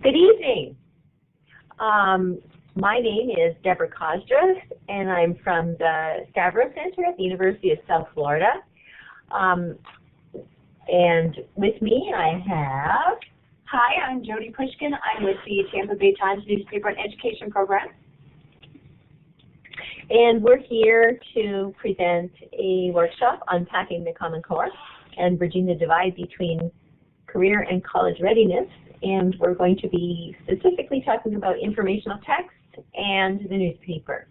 Good evening. My name is Deborah Kosdras, and I'm from the Stavros Center at the University of South Florida. And with me I have... Hi, I'm Jody Pushkin. I'm with the Tampa Bay Times newspaper and education program. And we're here to present a workshop unpacking the Common Core and bridging the divide between career and college readiness. And we're going to be specifically talking about informational text and the newspaper.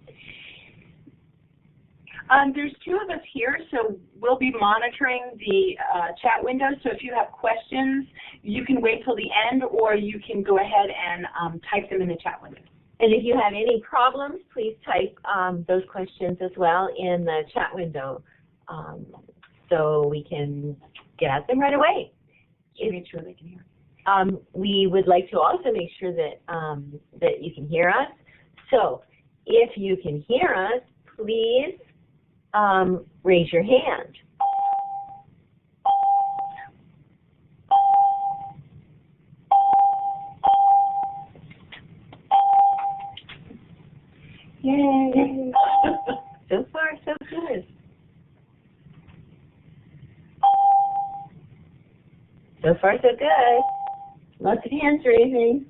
There's two of us here, so we'll be monitoring the chat window. So if you have questions, you can wait till the end, or you can go ahead and type them in the chat window. And if you have any problems, please type those questions as well in the chat window so we can get at them right away. To make sure they can hear. We would like to also make sure that that you can hear us. So if you can hear us, please raise your hand. Yay! So far, so good. So far, so good. Lots of hands raising.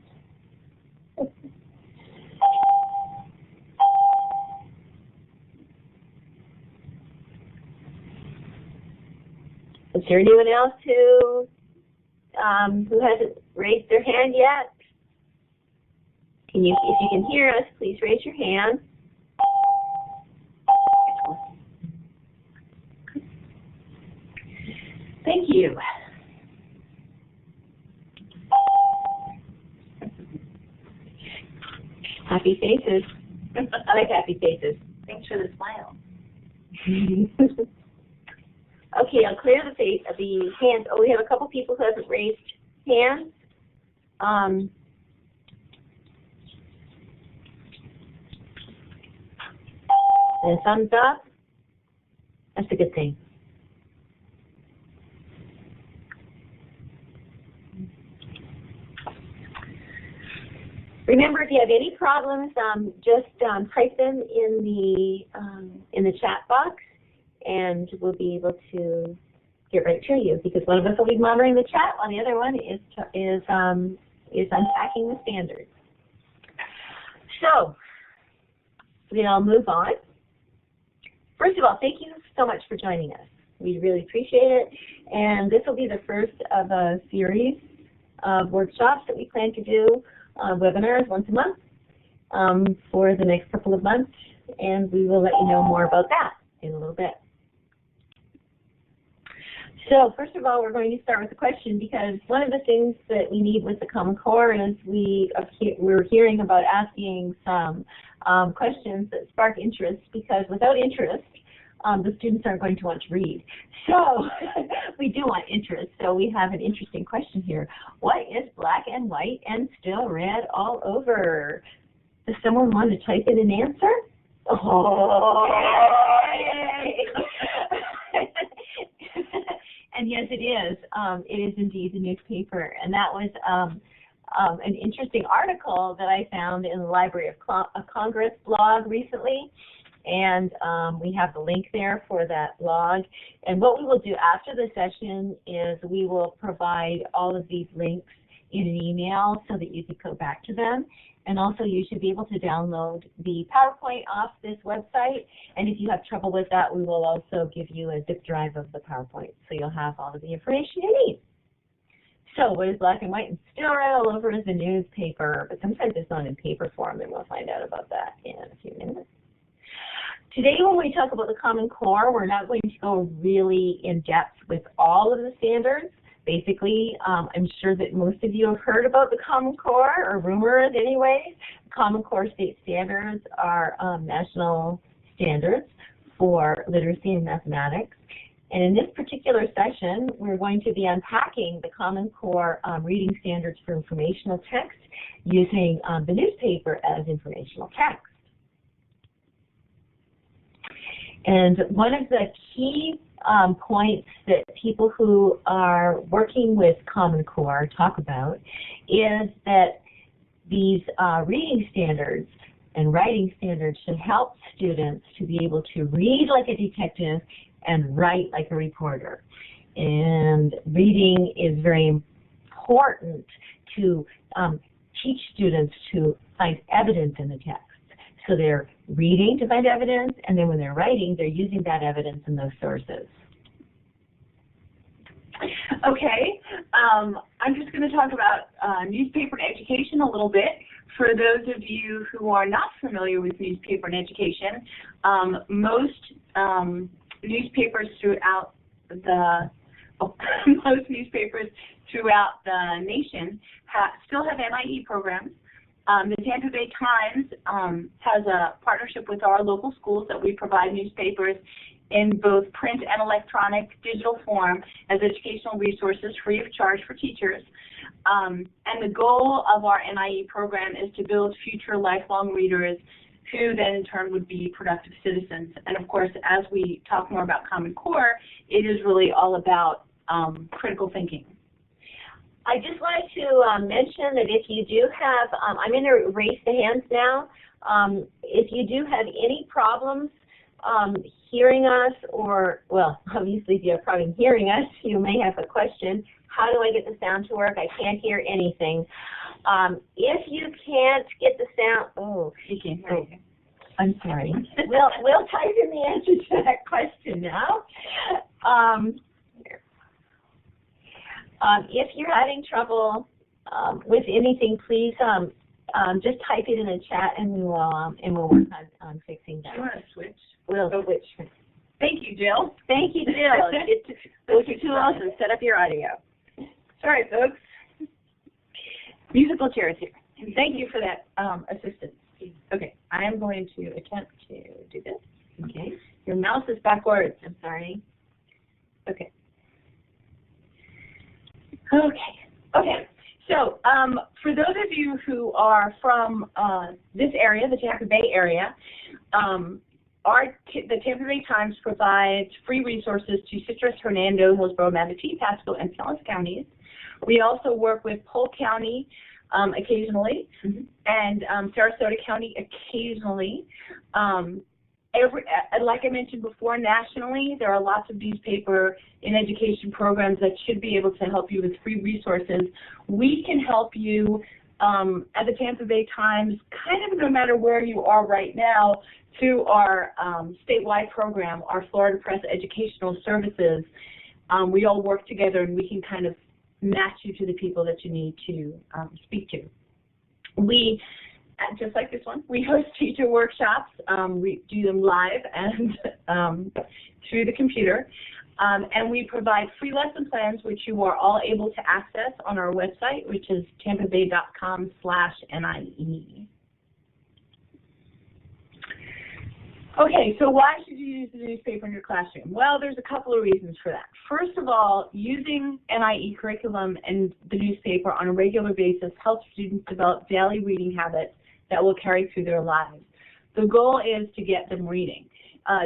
Is there anyone else who hasn't raised their hand yet? If you can hear us, please raise your hand. Thank you. Happy faces. I like happy faces. Thanks for the smile. Okay, I'll clear the hands. Oh, we have a couple people who haven't raised hands. And thumbs up. That's a good thing. Remember, if you have any problems, just type them in the chat box, and we'll be able to get right to you. Because one of us will be monitoring the chat, while the other one is unpacking the standards. So we'll move on. First of all, thank you so much for joining us. We really appreciate it. And this will be the first of a series of workshops that we plan to do, webinars once a month for the next couple of months. And we will let you know more about that in a little bit. So first of all, we're going to start with a question, because one of the things that we need with the Common Core is we're hearing about asking some questions that spark interest, because without interest, the students aren't going to want to read. So we do want interest. So we have an interesting question here. What is black and white and still red all over? Does someone want to type in an answer? Oh, yay! And yes, it is. It is indeed the newspaper. And that was an interesting article that I found in the Library of Congress blog recently. And we have the link there for that blog. And what we will do after the session is we will provide all of these links in an email so that you can go back to them. And also you should be able to download the PowerPoint off this website. And if you have trouble with that, we will also give you a zip drive of the PowerPoint, so you'll have all of the information you need. So what is black and white and still red all over is the newspaper, but sometimes it's not in paper form, and we'll find out about that in a few minutes. Today, when we talk about the Common Core, we're not going to go really in depth with all of the standards. Basically, I'm sure that most of you have heard about the Common Core, or rumors anyway. Common Core state standards are national standards for literacy and mathematics. And in this particular session, we're going to be unpacking the Common Core reading standards for informational text using the newspaper as informational text. And one of the key points that people who are working with Common Core talk about is that these reading standards and writing standards should help students to be able to read like a detective and write like a reporter. And reading is very important to teach students to find evidence in the text. So they're reading to find evidence, and then when they're writing, they're using that evidence in those sources. Okay, I'm just going to talk about newspaper and education a little bit. For those of you who are not familiar with newspaper and education, most newspapers throughout the nation still have NIE programs. The Tampa Bay Times has a partnership with our local schools that we provide newspapers in both print and electronic digital form as educational resources free of charge for teachers. And the goal of our NIE program is to build future lifelong readers who then in turn would be productive citizens. And of course, as we talk more about Common Core, it is really all about critical thinking. I just wanted to mention that if you do have, I'm going to raise the hands now. If you do have any problems hearing us, or, well, obviously if you have a problem hearing us, you may have a question. How do I get the sound to work? I can't hear anything. If you can't get the sound, oh, you can't hear you. I'm sorry. We'll type in the answer to that question now. If you're having trouble with anything, please just type it in the chat, and we'll work on fixing that. Do you want to switch? We'll switch. Thank you, Jill. Thank you, Jill. Go to tools and set up your audio. Sorry, folks. Musical chairs here. And thank you for that assistance. Okay, I am going to attempt to do this. Okay. Your mouse is backwards. I'm sorry. Okay. Okay. So for those of you who are from this area, the Tampa Bay area, the Tampa Bay Times provides free resources to Citrus, Hernando, Hillsborough, Manatee, Pasco, and Pinellas counties. We also work with Polk County occasionally, and Sarasota County occasionally. Like I mentioned before, nationally, there are lots of newspaper and education programs that should be able to help you with free resources. We can help you at the Tampa Bay Times, kind of no matter where you are right now, through our statewide program, our Florida Press Educational Services. We all work together, and we can kind of match you to the people that you need to speak to. We, just like this one, we host teacher workshops. We do them live and through the computer. And we provide free lesson plans, which you are all able to access on our website, which is tampabay.com/NIE. Okay, so why should you use the newspaper in your classroom? Well, there's a couple of reasons for that. First of all, using NIE curriculum and the newspaper on a regular basis helps students develop daily reading habits that will carry through their lives. The goal is to get them reading.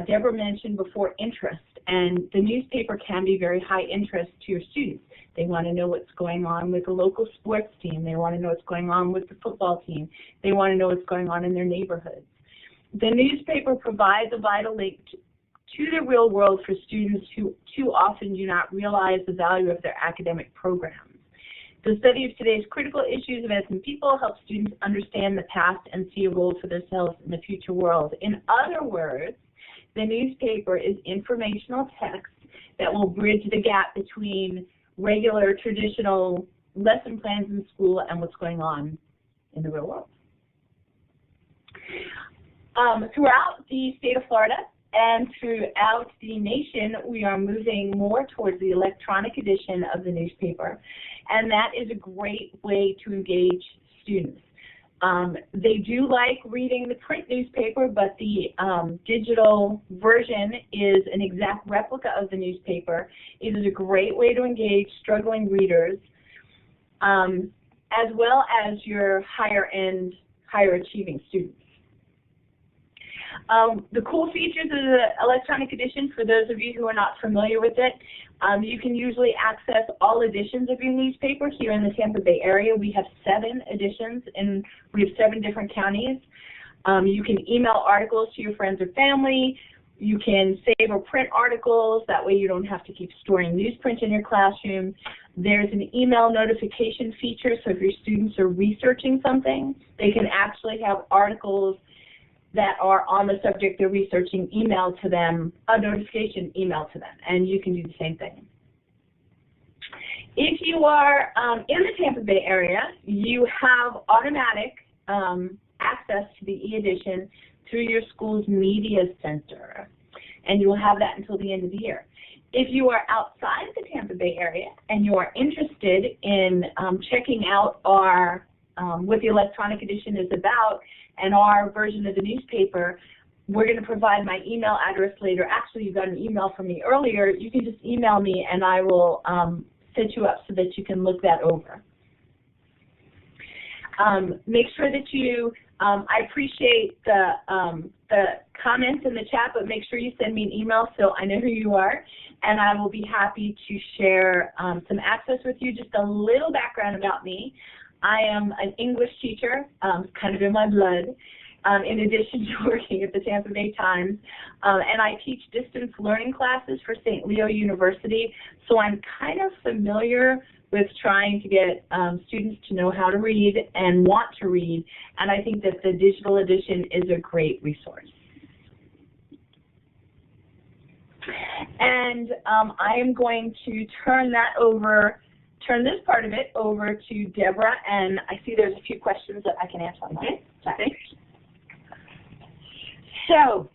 Deborah mentioned before interest, and the newspaper can be very high interest to your students. They want to know what's going on with the local sports team. They want to know what's going on with the football team. They want to know what's going on in their neighborhoods. The newspaper provides a vital link to the real world for students who too often do not realize the value of their academic programs. The study of today's critical issues of events and people helps students understand the past and see a role for themselves in the future world. In other words, the newspaper is informational text that will bridge the gap between regular, traditional lesson plans in school and what's going on in the real world. Throughout the state of Florida and throughout the nation, we are moving more towards the electronic edition of the newspaper, and that is a great way to engage students. They do like reading the print newspaper, but the digital version is an exact replica of the newspaper. It is a great way to engage struggling readers, as well as your higher achieving students. The cool features of the electronic edition, for those of you who are not familiar with it, you can usually access all editions of your newspaper. Here in the Tampa Bay area, we have 7 editions, and we have 7 different counties. You can email articles to your friends or family. You can save or print articles. That way you don't have to keep storing newsprint in your classroom. There's an email notification feature, so if your students are researching something, they can actually have articles that are on the subject they're researching emailed to them, a notification emailed to them, and you can do the same thing. If you are in the Tampa Bay area, you have automatic access to the e-edition through your school's media center, and you will have that until the end of the year. If you are outside the Tampa Bay area and you are interested in checking out our what the electronic edition is about and our version of the newspaper, we're going to provide my email address later. Actually, you got an email from me earlier. You can just email me and I will set you up so that you can look that over. Make sure that you, I appreciate the comments in the chat, but make sure you send me an email so I know who you are, and I will be happy to share some access with you. Just a little background about me. I am an English teacher, kind of in my blood, in addition to working at the Tampa Bay Times, and I teach distance learning classes for St. Leo University, so I'm kind of familiar with trying to get students to know how to read and want to read, and I think that the digital edition is a great resource. And I am going to turn this part of it over to Deborah, and I see there's a few questions that I can answer on that. Okay. So,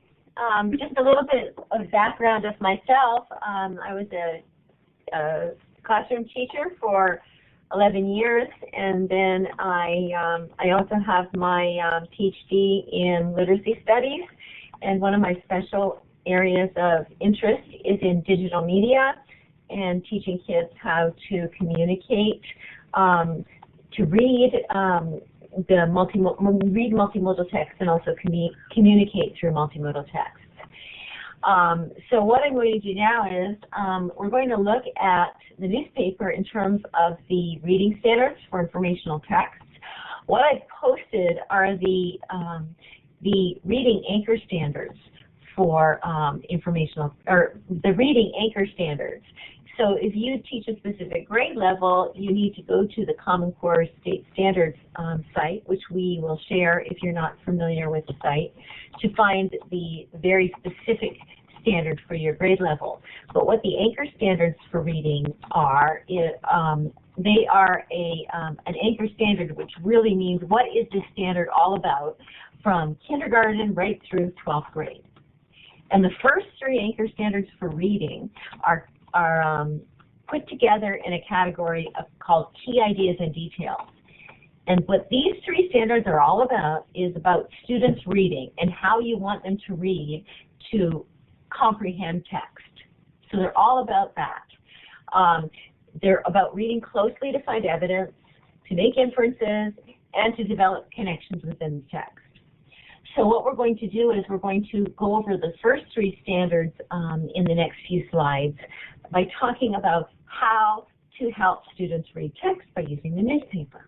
just a little bit of background of myself. I was a classroom teacher for 11 years, and then I also have my PhD in literacy studies, and one of my special areas of interest is in digital media and teaching kids how to communicate, to read multimodal text and also communicate through multimodal text. So what I'm going to do now is we're going to look at the newspaper in terms of the reading standards for informational text. What I've posted are the reading anchor standards for the reading anchor standards. So if you teach a specific grade level, you need to go to the Common Core State Standards site, which we will share if you're not familiar with the site, to find the very specific standard for your grade level. But what the anchor standards for reading are, they are an anchor standard, which really means what is this standard all about from kindergarten right through 12th grade. And the first 3 anchor standards for reading are put together in a category called key ideas and details. And what these 3 standards are all about is about students reading and how you want them to read to comprehend text. So they're all about that. They're about reading closely to find evidence, to make inferences, and to develop connections within the text. So what we're going to do is we're going to go over the first 3 standards in the next few slides by talking about how to help students read text by using the newspaper.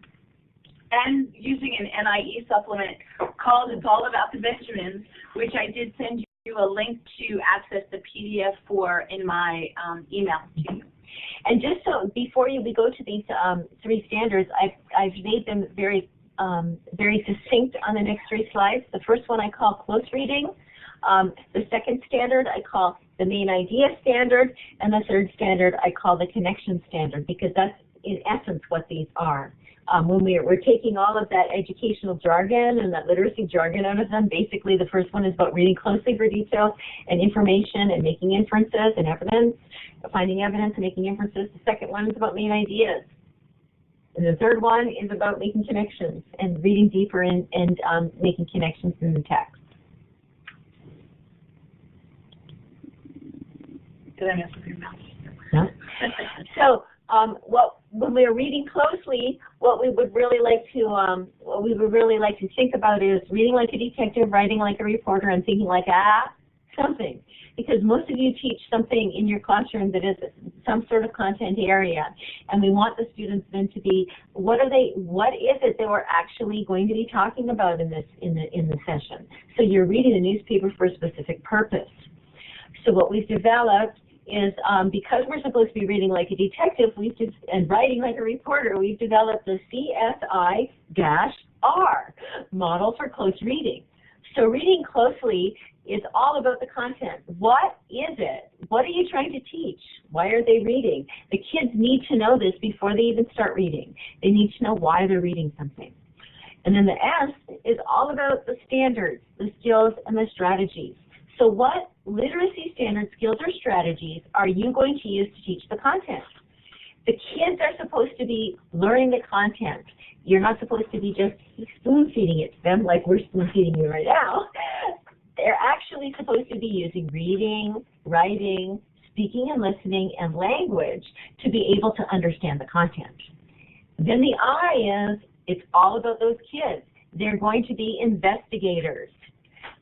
And using an NIE supplement called It's All About the Benjamins, which I did send you a link to access the PDF for in my email to you. And just so before we go to these 3 standards, I've made them very succinct on the next 3 slides. The first one I call close reading. The second standard I call the main idea standard, and the third standard I call the connection standard, because that's in essence what these are. When we're taking all of that educational jargon and that literacy jargon out of them, basically the first one is about reading closely for details and information and making inferences and evidence, finding evidence and making inferences. The second one is about main ideas. And the third one is about making connections and reading deeper and making connections in the text. Did I mess with your mouse? No. So when we are reading closely, what we would really like to, what what we would really like to think about is reading like a detective, writing like a reporter, and thinking like something. Because most of you teach something in your classroom that is some sort of content area, and we want the students then to be, what is it that we're actually going to be talking about in the session? So you're reading the newspaper for a specific purpose. So what we've developed is, because we're supposed to be reading like a detective and writing like a reporter, we've developed the CSI-R, Model for Close Reading. So reading closely is all about the content. What is it? What are you trying to teach? Why are they reading? The kids need to know this before they even start reading. They need to know why they're reading something. And then the S is all about the standards, the skills, and the strategies. So what literacy standards, skills, or strategies are you going to use to teach the content? The kids are supposed to be learning the content. You're not supposed to be just spoon-feeding it to them like we're spoon-feeding you right now. They're actually supposed to be using reading, writing, speaking and listening, and language to be able to understand the content. Then the I is, it's all about those kids. They're going to be investigators.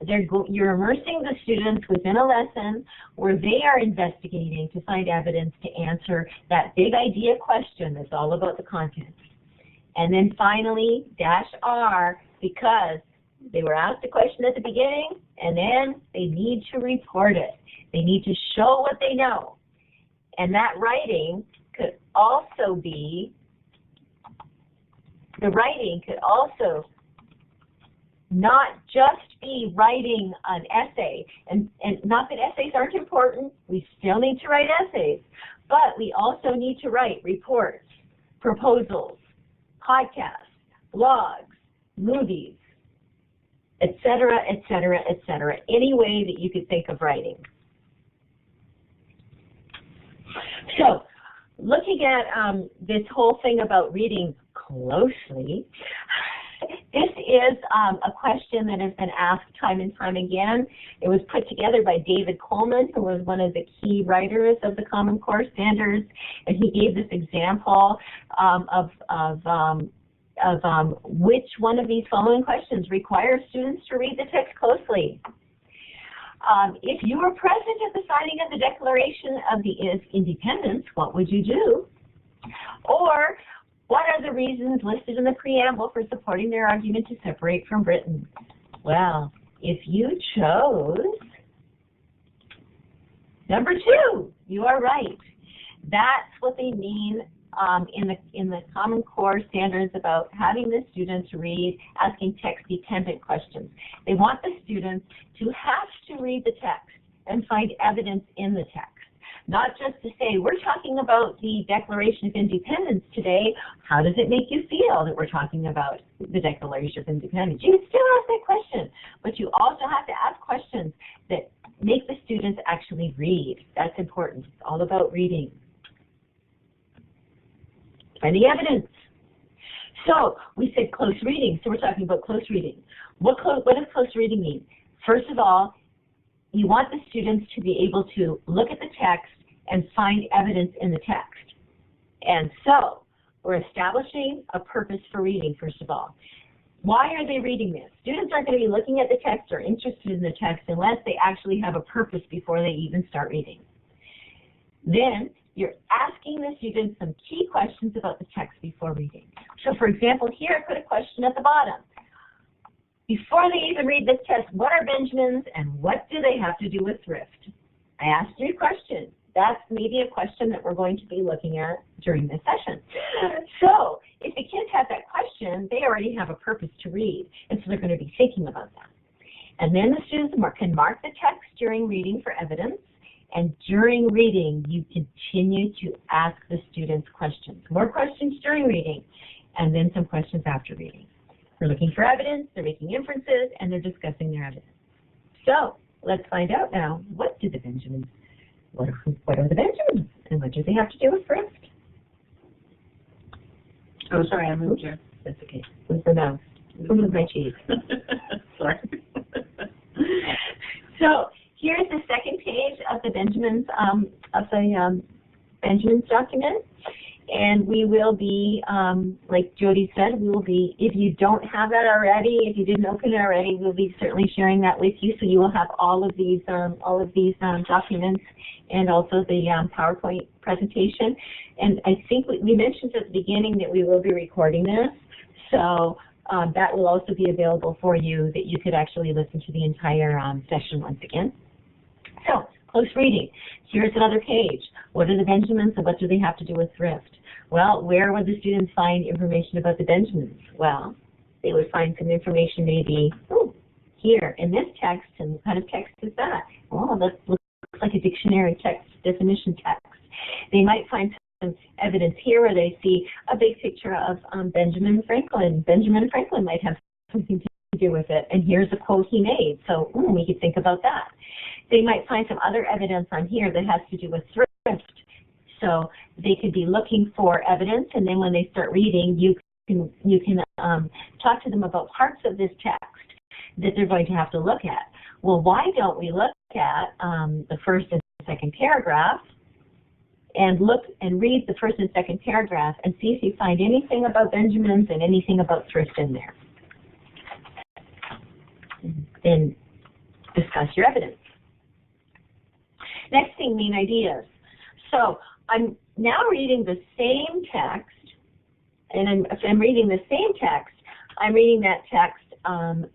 You're immersing the students within a lesson where they are investigating to find evidence to answer that big idea question that's all about the content. And then finally, -R, because they were asked a question at the beginning, and then they need to report it. They need to show what they know. And that writing could also be, not just be writing an essay, and not that essays aren't important, we still need to write essays, but we also need to write reports, proposals, podcasts, blogs, movies, etc., etc., etc., any way that you could think of writing. So, looking at this whole thing about reading closely, this is a question that has been asked time and time again. It was put together by David Coleman, who was one of the key writers of the Common Core Standards, and he gave this example of which one of these following questions requires students to read the text closely. If you were present at the signing of the Declaration of Independence, what would you do? Or, what are the reasons listed in the preamble for supporting their argument to separate from Britain? Well, if you chose number 2, you are right. That's what they mean in the Common Core Standards about having the students read, asking text-dependent questions. They want the students to have to read the text and find evidence in the text. Not just to say, we're talking about the Declaration of Independence today, how does it make you feel that we're talking about the Declaration of Independence? You still ask that question, but you also have to ask questions that make the students actually read. That's important. It's all about reading. And the evidence. So, we said close reading, so we're talking about close reading. What does close reading mean? First of all, you want the students to be able to look at the text and find evidence in the text. And so, we're establishing a purpose for reading, first of all. Why are they reading this? Students aren't going to be looking at the text or interested in the text unless they actually have a purpose before they even start reading. Then, you're asking the students some key questions about the text before reading. So, for example, here I put a question at the bottom. Before they even read this text, what are Benjamins and what do they have to do with thrift? I asked you a question. That's maybe a question that we're going to be looking at during this session. So if the kids have that question, they already have a purpose to read, and so they're going to be thinking about that. And then the students can mark the text during reading for evidence, and during reading, you continue to ask the students questions. More questions during reading, and then some questions after reading. They're looking for evidence, they're making inferences, and they're discussing their evidence. So let's find out now, what are the Benjamins, and what do they have to do with thrift? Oh, sorry, I moved you. That's okay. Who's the mouse? Who moved my cheese? Sorry. So here's the second page of the Benjamin's Benjamin's document, And we will be, like Jody said, we will be, if you don't have that already, if you didn't open it already, we'll be certainly sharing that with you, so you will have all of these documents and also the PowerPoint presentation. And I think we mentioned at the beginning that we will be recording this, so that will also be available for you, that you could actually listen to the entire session once again. So, close reading. Here's another page. What are the Benjamins and what do they have to do with thrift? Well, where would the students find information about the Benjamins? Well, they would find some information maybe here in this text. And what kind of text is that? Oh, that looks like a dictionary text, definition text. They might find some evidence here where they see a big picture of Benjamin Franklin. Benjamin Franklin might have something to do with it. And here's a quote he made. So we could think about that. They might find some other evidence on here that has to do with thrift. So they could be looking for evidence, and then when they start reading, you can talk to them about parts of this text that they're going to have to look at. Well, why don't we look at the first and second paragraph and look and read the first and second paragraph and see if you find anything about Benjamins and anything about thrift in there. Then discuss your evidence. Next thing, main ideas. So I'm now reading the same text, and if I'm reading the same text, I'm reading that text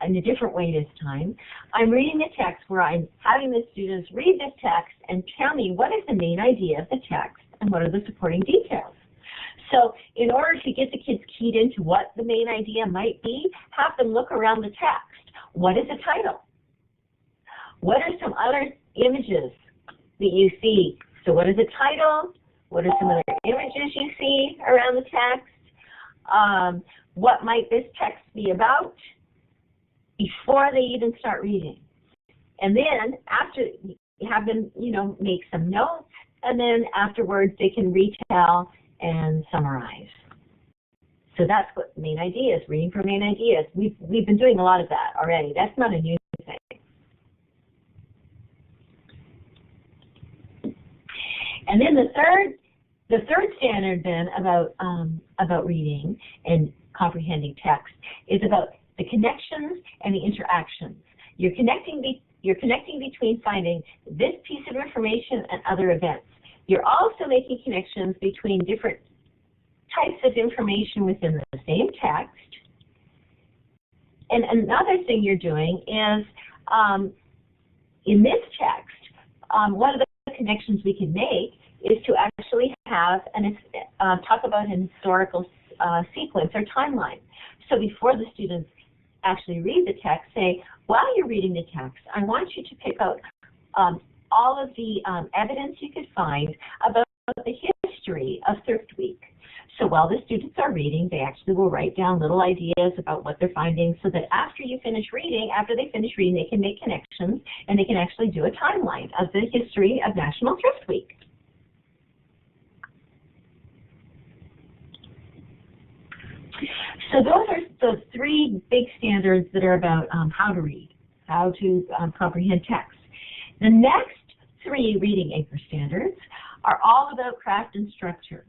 in a different way this time. I'm reading the text where I'm having the students read this text and tell me what is the main idea of the text and what are the supporting details. So in order to get the kids keyed into what the main idea might be, have them look around the text. What is the title? What are some other images that you see? So what is the title? What are some other images you see around the text? What might this text be about before they even start reading? And then after, you have them, make some notes, and then afterwards they can retell and summarize. So that's what main ideas, reading for main ideas. We've been doing a lot of that already. That's not a new thing. And then the third standard then about reading and comprehending text is about the connections and the interactions. You're connecting between finding this piece of information and other events. You're also making connections between different types of information within the same text. And another thing you're doing is in this text, one of the connections we can make is to actually have and talk about an historical sequence or timeline. So before the students actually read the text, say, while you're reading the text, I want you to pick out all of the evidence you could find about the history of Thrift Week. So while the students are reading, they actually will write down little ideas about what they're finding so that after they finish reading, they can make connections and they can actually do a timeline of the history of National Thrift Week. So those are the three big standards that are about how to read, how to comprehend text. The next three reading anchor standards are all about craft and structure.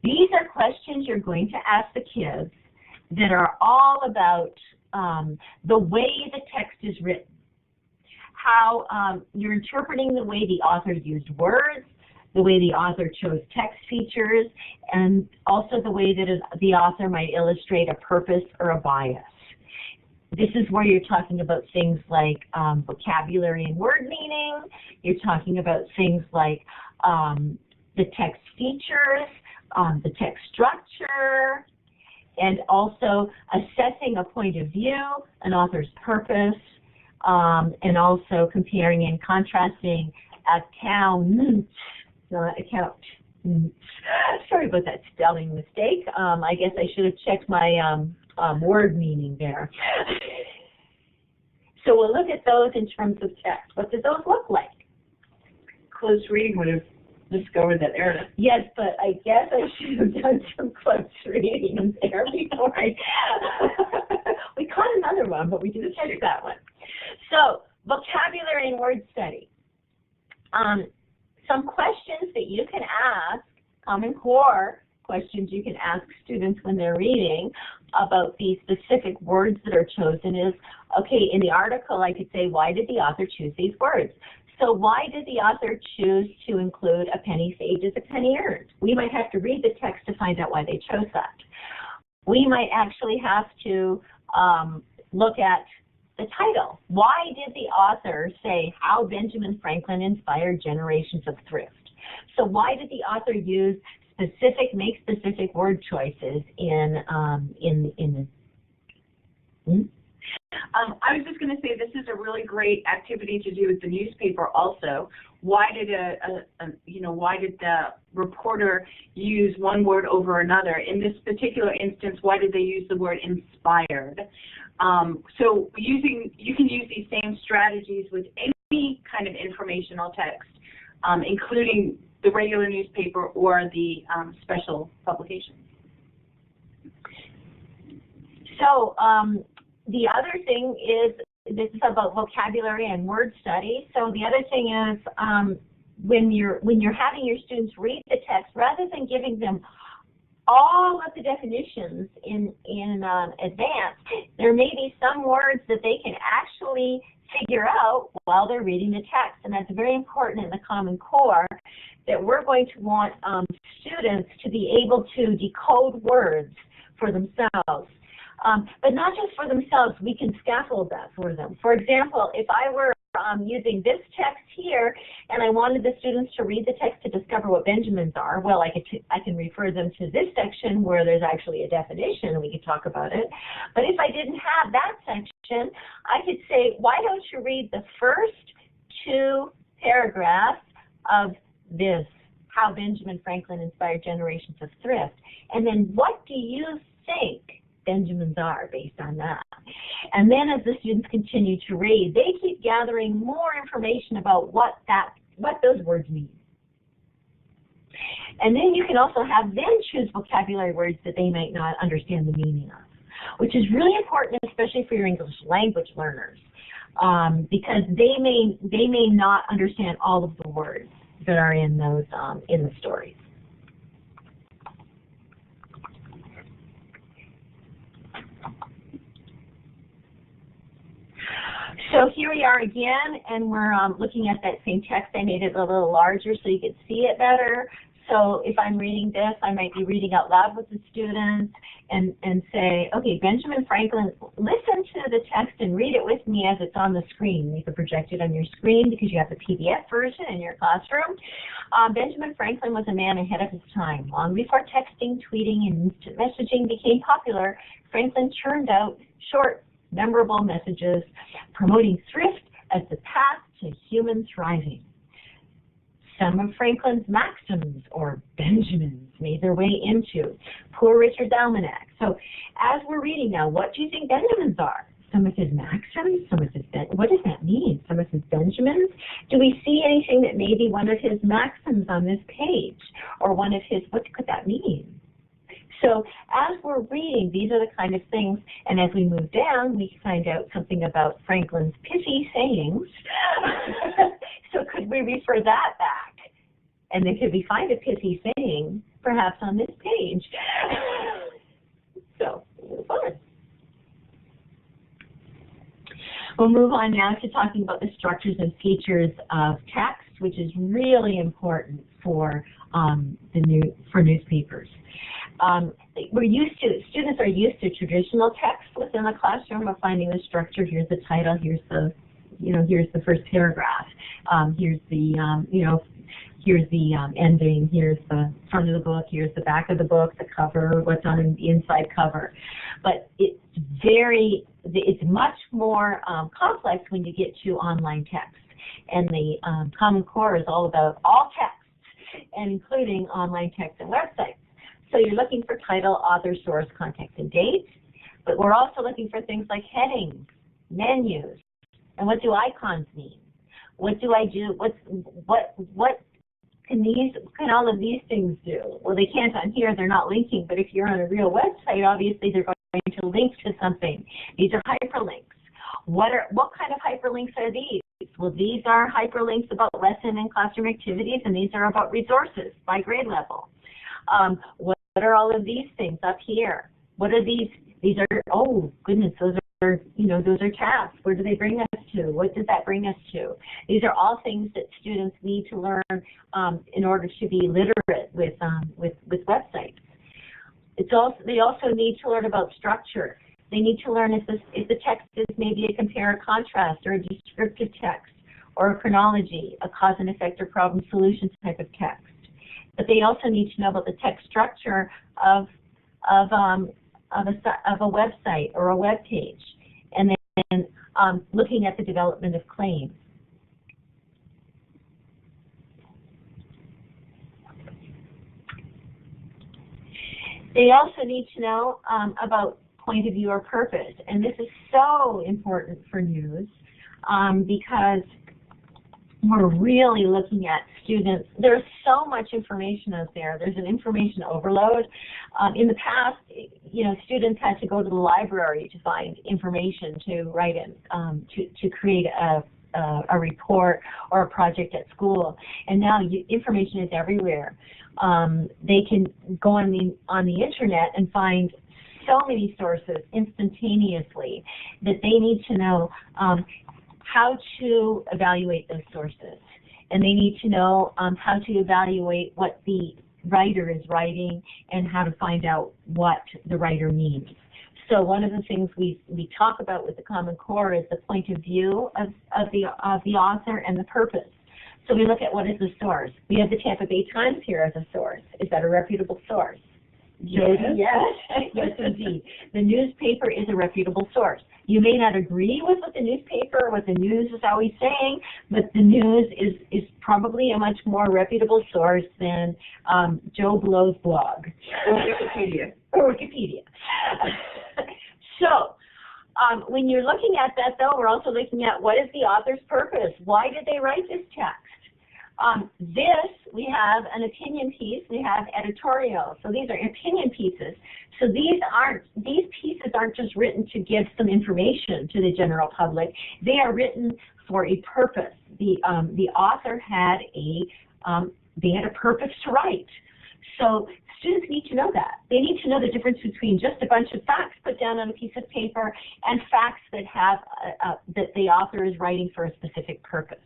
These are questions you're going to ask the kids that are all about the way the text is written, how you're interpreting the way the author used words, the way the author chose text features, and also the way that the author might illustrate a purpose or a bias. This is where you're talking about things like vocabulary and word meaning. You're talking about things like the text features, the text structure, and also assessing a point of view, an author's purpose, and also comparing and contrasting accounts, not account. Sorry about that spelling mistake. I guess I should have checked my word meaning there. So we'll look at those in terms of text. What do those look like? Close reading would have discovered that error. Yes, but I guess I should have done some close reading there before we caught another one, but we didn't catch that one. So, vocabulary and word study. Some questions that you can ask, Common Core questions you can ask students when they're reading about the specific words that are chosen is, okay, in the article I could say, why did the author choose these words? So why did the author choose to include a penny saved is a penny earned? We might have to read the text to find out why they chose that. We might actually have to look at the title. Why did the author say how Benjamin Franklin inspired generations of thrift? So why did the author make specific word choices in the I was just going to say this is a really great activity to do with the newspaper also. Why did why did the reporter use one word over another? In this particular instance, why did they use the word inspired? So you can use these same strategies with any kind of informational text, including the regular newspaper or the special publications. So the other thing is, this is about vocabulary and word study. So the other thing is, when you're having your students read the text, rather than giving them all of the definitions in advance, there may be some words that they can actually figure out while they're reading the text, and that's very important in the Common Core, that we're going to want students to be able to decode words for themselves. But not just for themselves, we can scaffold that for them. For example, if I were using this text here and I wanted the students to read the text to discover what Benjamins are, well, I can refer them to this section where there's actually a definition and we could talk about it. But if I didn't have that section, I could say, why don't you read the first 2 paragraphs of this, how Benjamin Franklin inspired generations of thrift, and then what do you think Benjamins are based on that? And then as the students continue to read, they keep gathering more information about what those words mean. And then you can also have them choose vocabulary words that they might not understand the meaning of, which is really important, especially for your English language learners, because they may not understand all of the words that are in those in the stories. So here we are again, and we're looking at that same text. I made it a little larger so you could see it better. So if I'm reading this, I might be reading out loud with the students and say, okay, Benjamin Franklin, listen to the text and read it with me as it's on the screen. You can project it on your screen because you have the PDF version in your classroom. Benjamin Franklin was a man ahead of his time. Long before texting, tweeting, and instant messaging became popular, Franklin churned out short, memorable messages promoting thrift as the path to human thriving. Some of Franklin's maxims, or Benjamins, made their way into Poor Richard's Almanac. So as we're reading now, what do you think Benjamins are? Some of his maxims, some of his, what does that mean? Some of his Benjamins? Do we see anything that may be one of his maxims on this page? Or one of his, what could that mean? So as we're reading, these are the kind of things, and as we move down, we find out something about Franklin's pithy sayings. So could we refer that back? And then could we find a pithy saying, perhaps on this page? So, fun. We'll move on now to talking about the structures and features of text, which is really important for newspapers. Students are used to traditional text within the classroom of finding the structure. Here's the title. Here's the, here's the first paragraph. Here's the, here's the ending. Here's the front of the book. Here's the back of the book. The cover. What's on the inside cover. But it's much more complex when you get to online text. And the Common Core is all about all text, and including online text and websites. So you're looking for title, author, source, context, and date, but we're also looking for things like headings, menus, and what do icons mean? What do I do? What can all of these things do? Well, they can't on here. They're not linking. But if you're on a real website, obviously they're going to link to something. These are hyperlinks. What kind of hyperlinks are these? Well, these are hyperlinks about lesson and classroom activities, and these are about resources by grade level. What are all of these things up here? What are these? These are, oh goodness, those are, those are tabs. Where do they bring us to? What does that bring us to? These are all things that students need to learn in order to be literate with websites. They also need to learn about structure. They need to learn if the text is maybe a compare or contrast or a descriptive text or a chronology, a cause and effect or problem solution type of text. But they also need to know about the text structure of a website or a web page, and then looking at the development of claims. They also need to know about point of view or purpose, and this is so important for news because we're really looking at students. There's so much information out there. There's an information overload. In the past, students had to go to the library to find information to write in, to create a report or a project at school. And now information is everywhere. They can go on the internet and find so many sources instantaneously that they need to know how to evaluate those sources. And they need to know how to evaluate what the writer is writing and how to find out what the writer means. So one of the things we talk about with the Common Core is the point of view of the author and the purpose. So we look at what is the source. We have the Tampa Bay Times here as a source. Is that a reputable source? Yes. Yes, indeed. The newspaper is a reputable source. You may not agree with what the newspaper or what the news is always saying, but the news is probably a much more reputable source than Joe Blow's blog. Or Wikipedia. So, when you're looking at that, though, we're also looking at what is the author's purpose? Why did they write this text? We have an opinion piece, we have editorial. So these are opinion pieces. So these pieces aren't just written to give some information to the general public. They are written for a purpose. The author had a purpose to write. So students need to know that. They need to know the difference between just a bunch of facts put down on a piece of paper and facts that have that the author is writing for a specific purpose.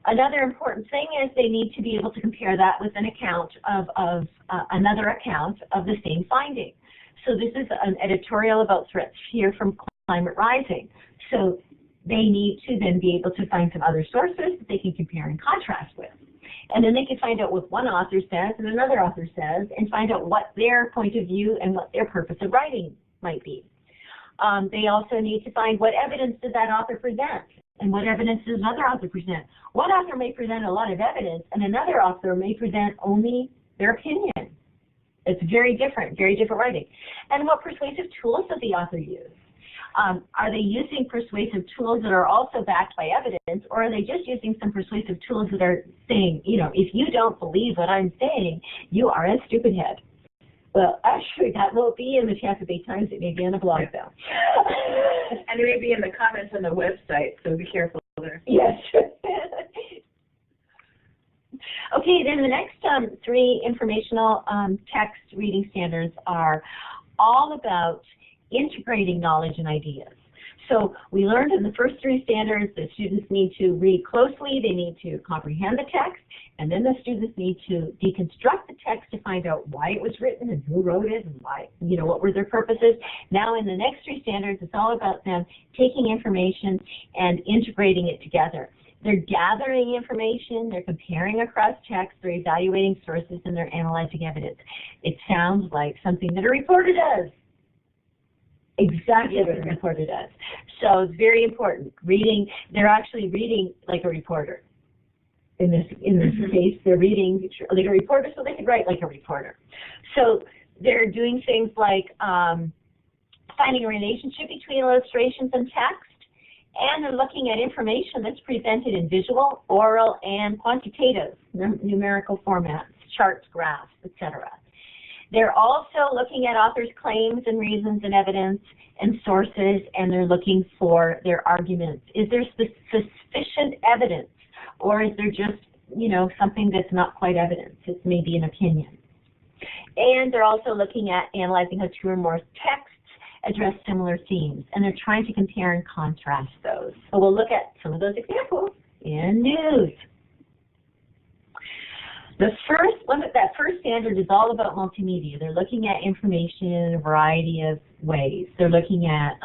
Another important thing is they need to be able to compare that with an account of another account of the same finding. So this is an editorial about threats here from climate rising. So they need to then be able to find some other sources that they can compare and contrast with. And then they can find out what one author says and another author says and find out what their point of view and what their purpose of writing might be. They also need to find what evidence did that author present. And what evidence does another author present? One author may present a lot of evidence, and another author may present only their opinion. It's very different writing. And what persuasive tools does the author use? Are they using persuasive tools that are also backed by evidence, or are they just using some persuasive tools that are saying, if you don't believe what I'm saying, you are a stupid head? Well, actually, that won't be in the Tampa Bay Times. It may be on a blog, though. And it may be in the comments on the website, so be careful there. Yes. Okay, then the next three informational text reading standards are all about integrating knowledge and ideas. So we learned in the first three standards that students need to read closely, they need to comprehend the text, and then the students need to deconstruct the text to find out why it was written and who wrote it and why, what were their purposes. Now in the next three standards, it's all about them taking information and integrating it together. They're gathering information, they're comparing across text, they're evaluating sources, and they're analyzing evidence. It sounds like something that a reporter does. Exactly what a reporter does. So it's very important. They're actually reading like a reporter. In this case, they're reading like a reporter so they could write like a reporter. So they're doing things like finding a relationship between illustrations and text, and they're looking at information that's presented in visual, oral, and quantitative, numerical formats, charts, graphs, etc. They're also looking at authors' claims and reasons and evidence and sources, and they're looking for their arguments. Is there sufficient evidence, or is there just, something that's not quite evidence? It's maybe an opinion. And they're also looking at analyzing how two or more texts address similar themes, and they're trying to compare and contrast those. So we'll look at some of those examples in news. The first one, that first standard is all about multimedia. They're looking at information in a variety of ways. They're looking at,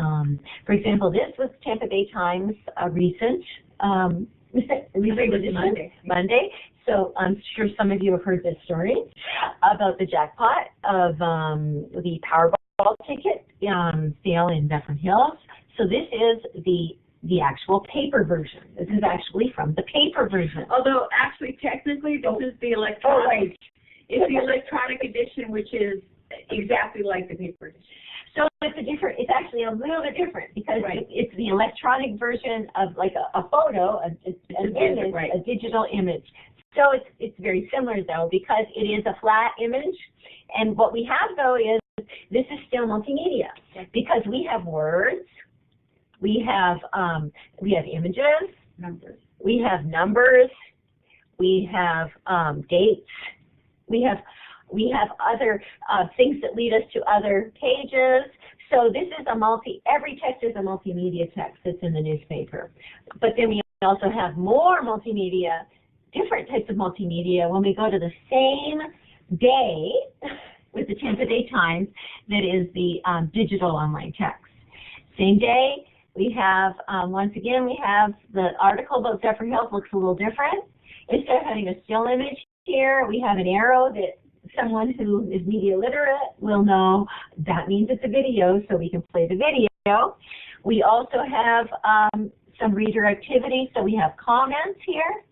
for example, this was Tampa Bay Times recent edition, Monday. So I'm sure some of you have heard this story about the jackpot of the Powerball ticket sale in Zephyr Hills. So this is the actual paper version. This is actually from the paper version. Although actually technically this is the electronic. It's the electronic edition, which is exactly like the paper edition. So it's actually a little bit different because it's the electronic version of like a photo, an image, a digital image. So it's very similar though because it is a flat image, and what we have though is this is still multimedia because we have words, we have images, we have numbers, we have dates, we have other things that lead us to other pages. So this is every text is a multimedia text that's in the newspaper. But then we also have more multimedia, different types of multimedia when we go to the same day with the Tampa Bay Times that is the digital online text. Same day, we have, once again, we have the article about Zephyr Hills looks a little different. Instead of having a still image here, we have an arrow that someone who is media literate will know that means it's a video, so we can play the video. We also have some reader activity, so we have comments here.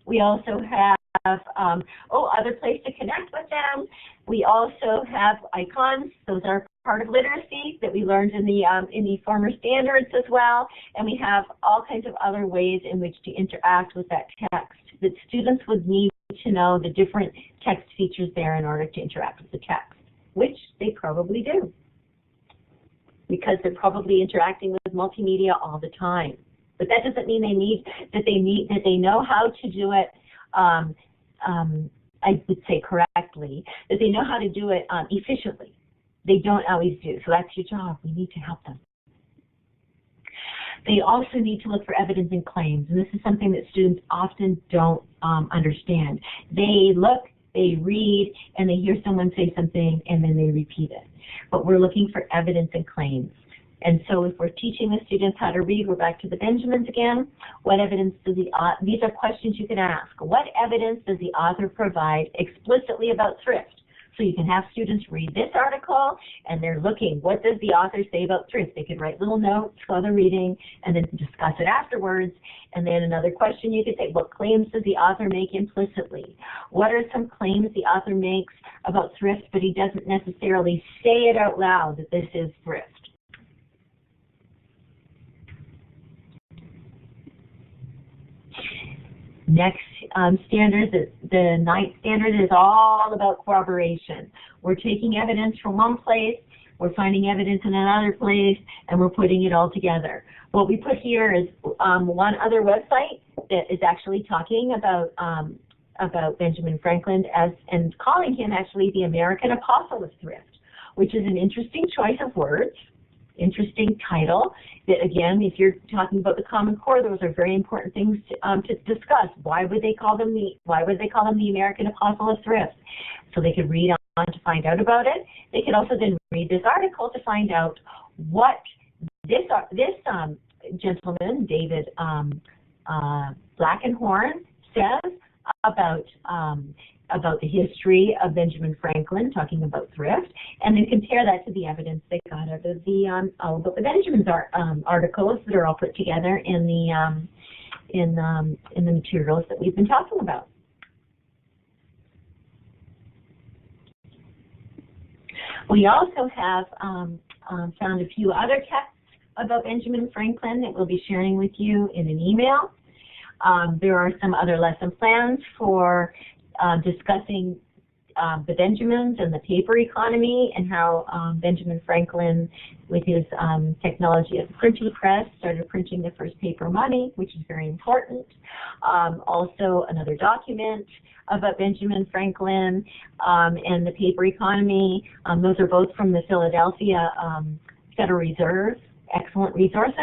We also have other place to connect with them. We also have icons. Those are part of literacy that we learned in the former standards as well. And we have all kinds of other ways in which to interact with that text that students would need to know the different text features there in order to interact with the text, which they probably do, because they're probably interacting with multimedia all the time. But that doesn't mean they know how to do it. I would say correctly, that they know how to do it efficiently. They don't always do. So that's your job. We need to help them. They also need to look for evidence in claims, and this is something that students often don't understand. They look, they read, and they hear someone say something, and then they repeat it. But we're looking for evidence in claims. And so if we're teaching the students how to read, we're back to the Benjamins again. What evidence does these are questions you can ask. What evidence does the author provide explicitly about thrift? So you can have students read this article, and they're looking, what does the author say about thrift? They can write little notes while they're reading, and then discuss it afterwards. And then another question you could say, what claims does the author make implicitly? What are some claims the author makes about thrift, but he doesn't necessarily say it out loud that this is thrift? Next standard, the ninth standard is all about corroboration. We're taking evidence from one place, we're finding evidence in another place, and we're putting it all together. What we put here is one other website that is actually talking about Benjamin Franklin and calling him actually the American Apostle of Thrift, which is an interesting choice of words. Interesting title that, again, if you're talking about the Common Core, those are very important things to discuss. Why would they call them the American Apostle of Thrift? So they could read on to find out about it. They could also then read this article to find out what this gentleman, David Blackenhorn, says about the history of Benjamin Franklin, talking about thrift, and then compare that to the evidence they got out of the all about the Benjamin's articles that are all put together in the materials that we've been talking about. We also have found a few other texts about Benjamin Franklin that we'll be sharing with you in an email. There are some other lesson plans for discussing the Benjamins and the paper economy, and how Benjamin Franklin, with his technology of the printing press, started printing the first paper money, which is very important. Also, another document about Benjamin Franklin and the paper economy. Those are both from the Philadelphia Federal Reserve. Excellent resources.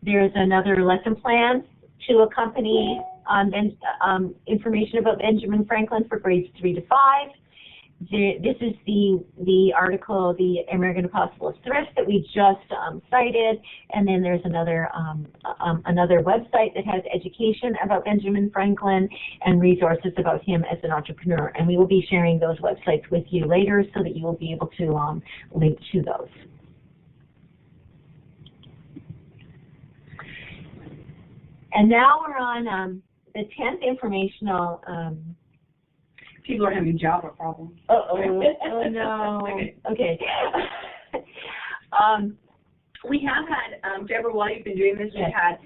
There's another lesson plan to accompany information about Benjamin Franklin for grades 3 to 5. This is the article, the American Apostle of Thrift, that we just cited, and then there's another website that has education about Benjamin Franklin and resources about him as an entrepreneur, and we will be sharing those websites with you later so that you will be able to link to those. And now we're on the 10th informational. People are having Java problems. Oh no. Okay. We have had, Deborah, while you've been doing this, we've had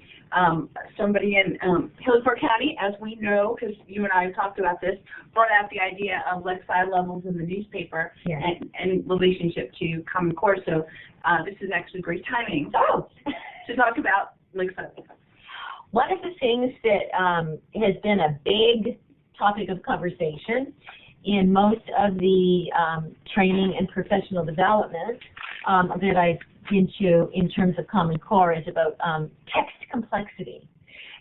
somebody in Hillsborough County, as we know, because you and I have talked about this, brought out the idea of lexile levels in the newspaper and relationship to Common Core. So this is actually great timing to talk about lexile. One of the things that has been a big topic of conversation in most of the training and professional development that I've been to in terms of Common Core is about text complexity.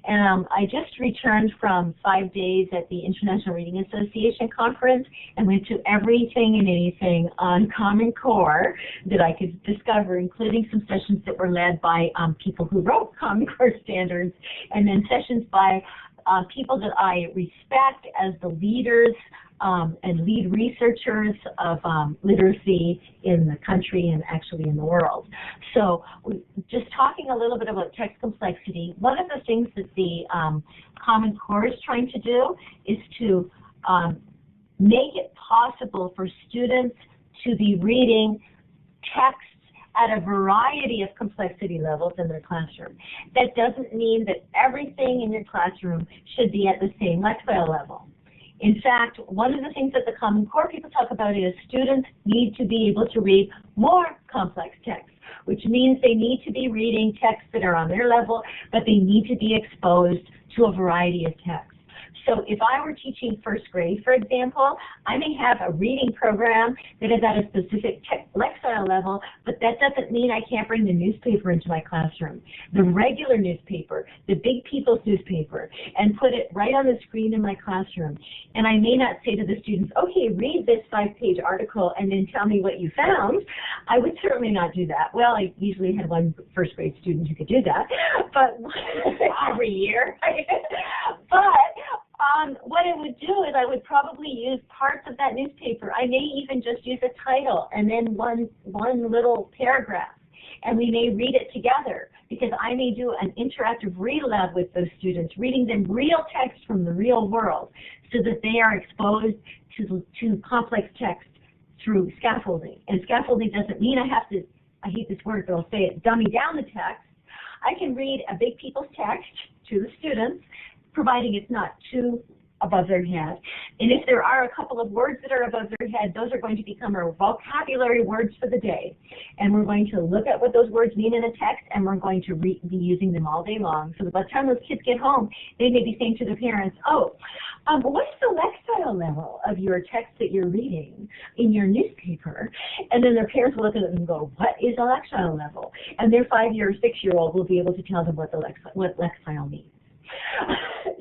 And I just returned from 5 days at the International Reading Association conference and went to everything and anything on Common Core that I could discover, including some sessions that were led by people who wrote Common Core standards, and then sessions by people that I respect as the leaders and lead researchers of literacy in the country and actually in the world. So just talking a little bit about text complexity, one of the things that the Common Core is trying to do is to make it possible for students to be reading texts at a variety of complexity levels in their classroom. That doesn't mean that everything in your classroom should be at the same lexile level. In fact, one of the things that the Common Core people talk about is students need to be able to read more complex texts, which means they need to be reading texts that are on their level, but they need to be exposed to a variety of texts. So if I were teaching first grade, for example, I may have a reading program that is at a specific lexile level, but that doesn't mean I can't bring the newspaper into my classroom, the regular newspaper, the big people's newspaper, and put it right on the screen in my classroom. And I may not say to the students, okay, read this 5-page article and then tell me what you found. I would certainly not do that. Well, I usually had one first grade student who could do that, but every year. But what I would do is I would probably use parts of that newspaper. I may even just use a title and then one little paragraph, and we may read it together, because I may do an interactive read aloud with those students, reading them real text from the real world so that they are exposed to complex text through scaffolding. And scaffolding doesn't mean I have to, I hate this word, but I'll say it, dummy down the text. I can read a big people's text to the students, providing it's not too above their head. And if there are a couple of words that are above their head, those are going to become our vocabulary words for the day. And we're going to look at what those words mean in a text, and we're going to be using them all day long. So that by the time those kids get home, they may be saying to their parents, oh, what's the lexile level of your text that you're reading in your newspaper? And then their parents will look at it and go, what is a lexile level? And their 5-year or 6-year-old will be able to tell them what lexile means.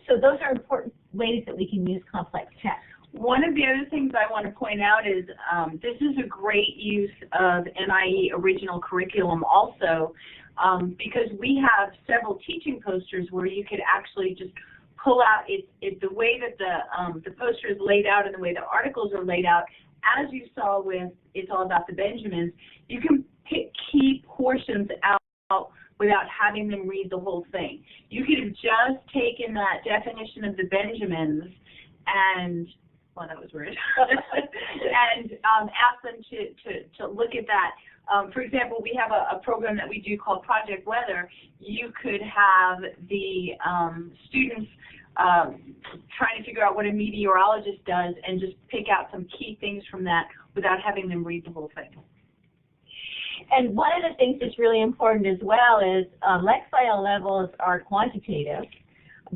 So those are important ways that we can use complex text. One of the other things I want to point out is this is a great use of NIE original curriculum also, because we have several teaching posters where you could actually just pull out the way that the poster is laid out and the way the articles are laid out. As you saw with It's All About the Benjamins, you can pick key portions out without having them read the whole thing. You could have just taken that definition of the Benjamins and, well, that was weird, and asked them to look at that. For example, we have a program that we do called Project Weather. You could have the students trying to figure out what a meteorologist does and just pick out some key things from that without having them read the whole thing. And one of the things that's really important as well is Lexile levels are quantitative,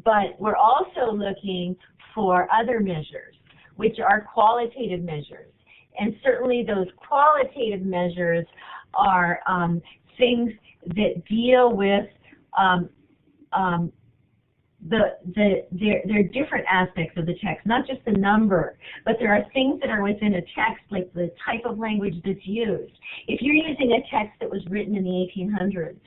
but we're also looking for other measures, which are qualitative measures. And certainly those qualitative measures are things that deal with there are different aspects of the text, not just the number, but there are things that are within a text, like the type of language that's used. If you're using a text that was written in the 1800s,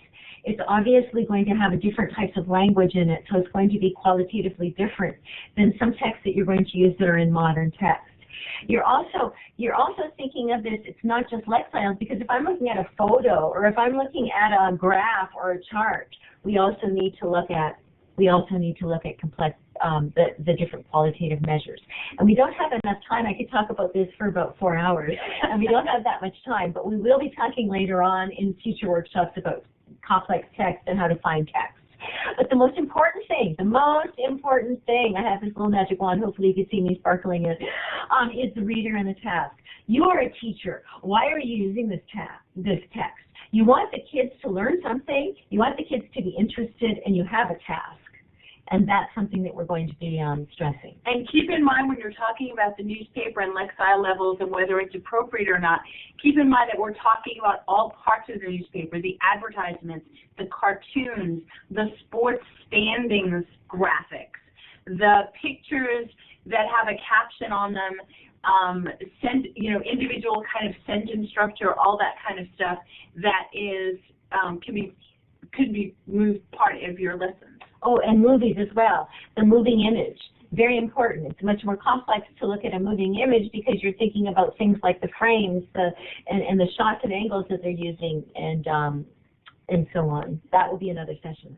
it's obviously going to have a different types of language in it, so it's going to be qualitatively different than some texts that you're going to use that are in modern text. You're also thinking of this, it's not just Lexiles, because if I'm looking at a photo or if I'm looking at a graph or a chart, we also need to look at complex the different qualitative measures. And we don't have enough time. I could talk about this for about 4 hours, and we don't have that much time, but we will be talking later on in future workshops about complex text and how to find text. But the most important thing, I have this little magic wand, hopefully you can see me sparkling it, is the reader and the task. You are a teacher. Why are you using this text? You want the kids to learn something, you want the kids to be interested, and you have a task. And that's something that we're going to be stressing. And keep in mind when you're talking about the newspaper and Lexile levels and whether it's appropriate or not, keep in mind that we're talking about all parts of the newspaper, the advertisements, the cartoons, the sports standings graphics, the pictures that have a caption on them, individual kind of sentence structure, all that kind of stuff that is could be moved part of your lesson. Oh, and movies as well. The moving image, very important. It's much more complex to look at a moving image because you're thinking about things like the frames, and the shots and angles that they're using, and so on. That will be another session.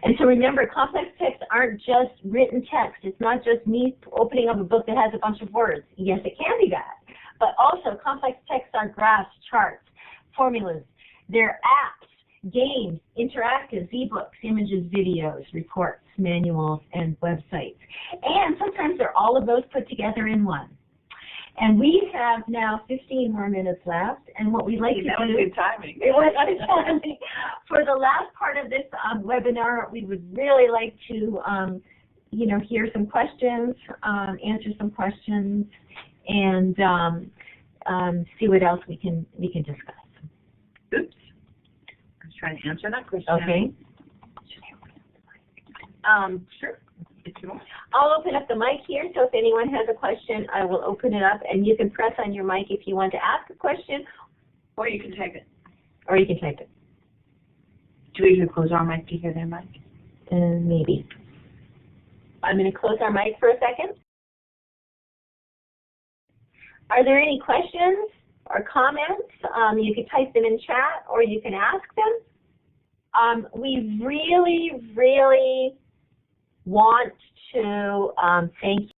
And so remember, complex texts aren't just written text. It's not just me opening up a book that has a bunch of words. Yes, it can be that. But also, complex texts are graphs, charts, formulas. They're apps, games, interactive, e-books, images, videos, reports, manuals, and websites. And sometimes they're all of those put together in one. And we have now 15 more minutes left, and what we'd like to do... That was good timing. It was good timing. For the last part of this webinar, we would really like to, hear some questions, answer some questions, and see what else we can discuss. Oops. I was trying to answer that question. Okay. Sure. If you want. I'll open up the mic here, so if anyone has a question, I will open it up, and you can press on your mic if you want to ask a question. Or you can type it. Or you can type it. Do we need to close our mic to hear their mic? Maybe. I'm going to close our mic for a second. Are there any questions or comments? You can type them in chat, or you can ask them. We really, really want to thank